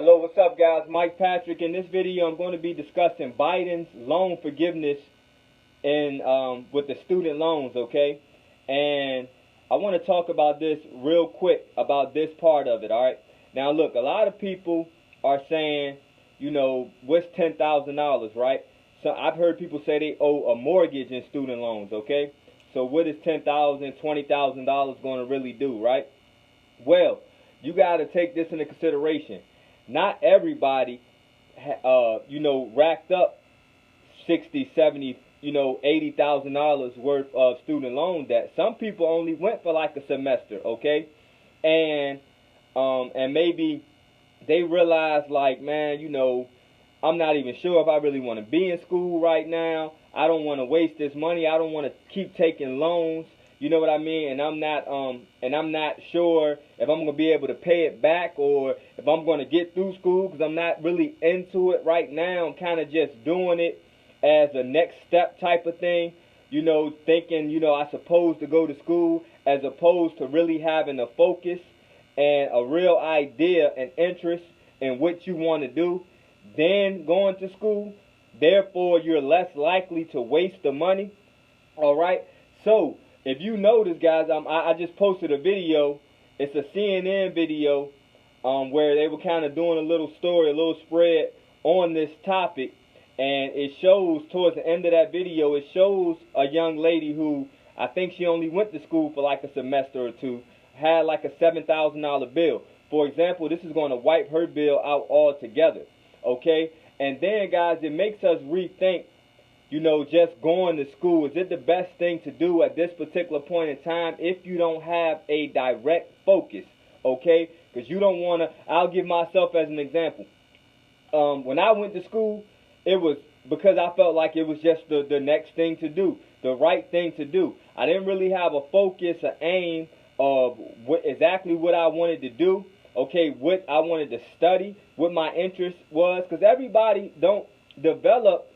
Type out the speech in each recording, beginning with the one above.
Hello, what's up, guys? Mike Patrick. In this video, I'm going to be discussing Biden's loan forgiveness and with the student loans, okay? And I want to talk about this real quick, about this part of it, all right? Now, look, a lot of people are saying, you know, what's $10,000, right? So I've heard people say they owe a mortgage in student loans, okay? So what is $10,000, $20,000 going to really do, right? Well, you got to take this into consideration. Not everybody, racked up 60, 70, $80,000 worth of student loan debt. Some people only went for like a semester, okay? And maybe they realized, like, man, I'm not even sure if I really want to be in school right now. I don't want to waste this money. I don't want to keep taking loans. You know what I mean? And I'm not sure if I'm gonna be able to pay it back or if I'm gonna get through school, because I'm not really into it right now. I'm kind of just doing it as a next step type of thing. Thinking I supposed to go to school, as opposed to really having a focus and a real idea and interest in what you want to do, then going to school. Therefore, you're less likely to waste the money. All right. So if you notice, guys, I just posted a video. It's a CNN video where they were kind of doing a little story, a little spread on this topic. And it shows, towards the end of that video, it shows a young lady who, I think she only went to school for like a semester or two, had like a $7,000 bill. For example, this is going to wipe her bill out altogether. Okay? And then, guys, it makes us rethink, just going to school. Is it the best thing to do at this particular point in time if you don't have a direct focus? Okay? Because you don't want to. I'll give myself as an example. When I went to school, it was because I felt like it was just the next thing to do, the right thing to do. I didn't really have a focus, an aim of exactly what I wanted to do. Okay, what I wanted to study, what my interest was, because everybody don't develop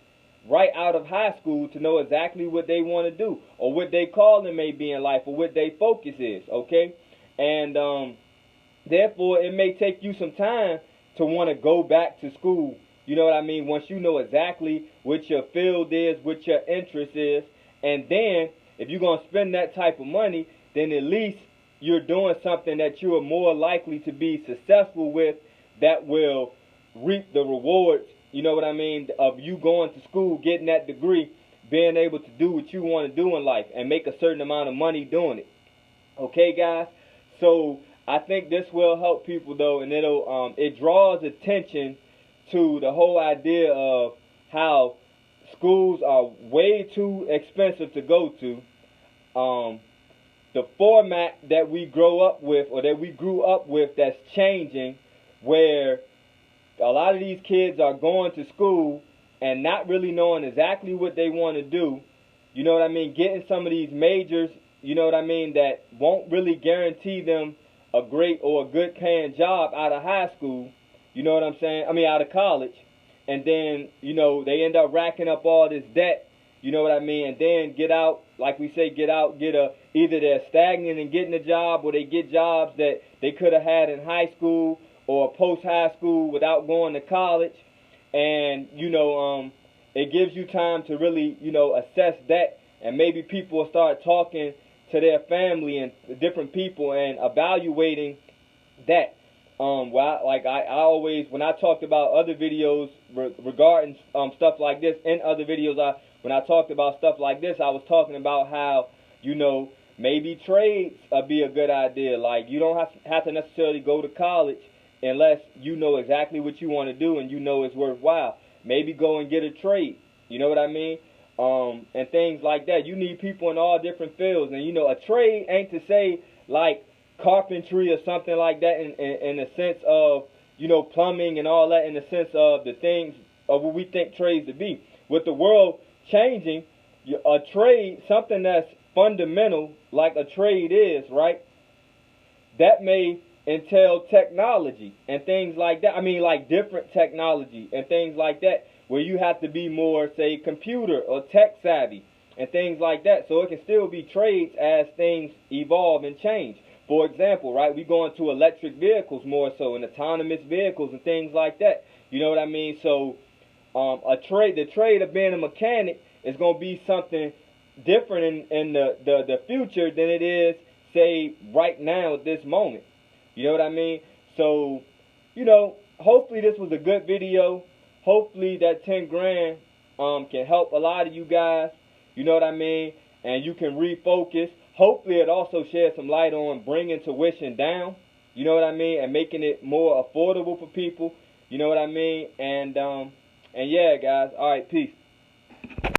right out of high school to know exactly what they want to do or what they calling may be in life or what their focus is, okay? And therefore, it may take you some time to want to go back to school, you know what I mean, once you know exactly what your field is, what your interest is. And then, if you're going to spend that type of money, then at least you're doing something that you are more likely to be successful with, that will reap the rewards, you know what I mean, of you going to school, getting that degree, being able to do what you want to do in life and make a certain amount of money doing it. Okay, guys? So I think this will help people, though, and it draws attention to the whole idea of how schools are way too expensive to go to. The format that we grow up with, or that we grew up with, that's changing, where a lot of these kids are going to school and not really knowing exactly what they want to do. You know what I mean? Getting some of these majors, you know what I mean, that won't really guarantee them a great or a good paying job out of high school. You know what I'm saying? I mean, out of college. And then, they end up racking up all this debt. You know what I mean? And then get out, like we say, either they're stagnant in getting a job, or they get jobs that they could have had in high school or post-high school without going to college. And, it gives you time to really, assess that. And maybe people will start talking to their family and different people and evaluating that. I always, when I talked about other videos regarding stuff like this, in other videos, when I talked about stuff like this, I was talking about how, maybe trades be a good idea. Like, you don't have to necessarily go to college unless you know exactly what you want to do and it's worthwhile. Maybe go and get a trade. You know what I mean? And things like that. You need people in all different fields. And, a trade ain't to say, like, carpentry or something like that in the sense of, plumbing and all that, in the sense of the things of what we think trades to be. With the world changing, a trade, something that's fundamental like a trade is, right, that may entail technology and things like that. I mean, like different technology and things like that, where you have to be more, say, computer or tech savvy and things like that. So it can still be trades as things evolve and change. For example, right, we go into electric vehicles more so, and autonomous vehicles and things like that. You know what I mean? So the trade of being a mechanic is going to be something different in the future than it is, say, right now at this moment. You know what I mean? So, hopefully this was a good video. Hopefully that 10 grand can help a lot of you guys. You know what I mean? And you can refocus. Hopefully it also sheds some light on bringing tuition down. You know what I mean? And making it more affordable for people. You know what I mean? And yeah, guys. All right, peace.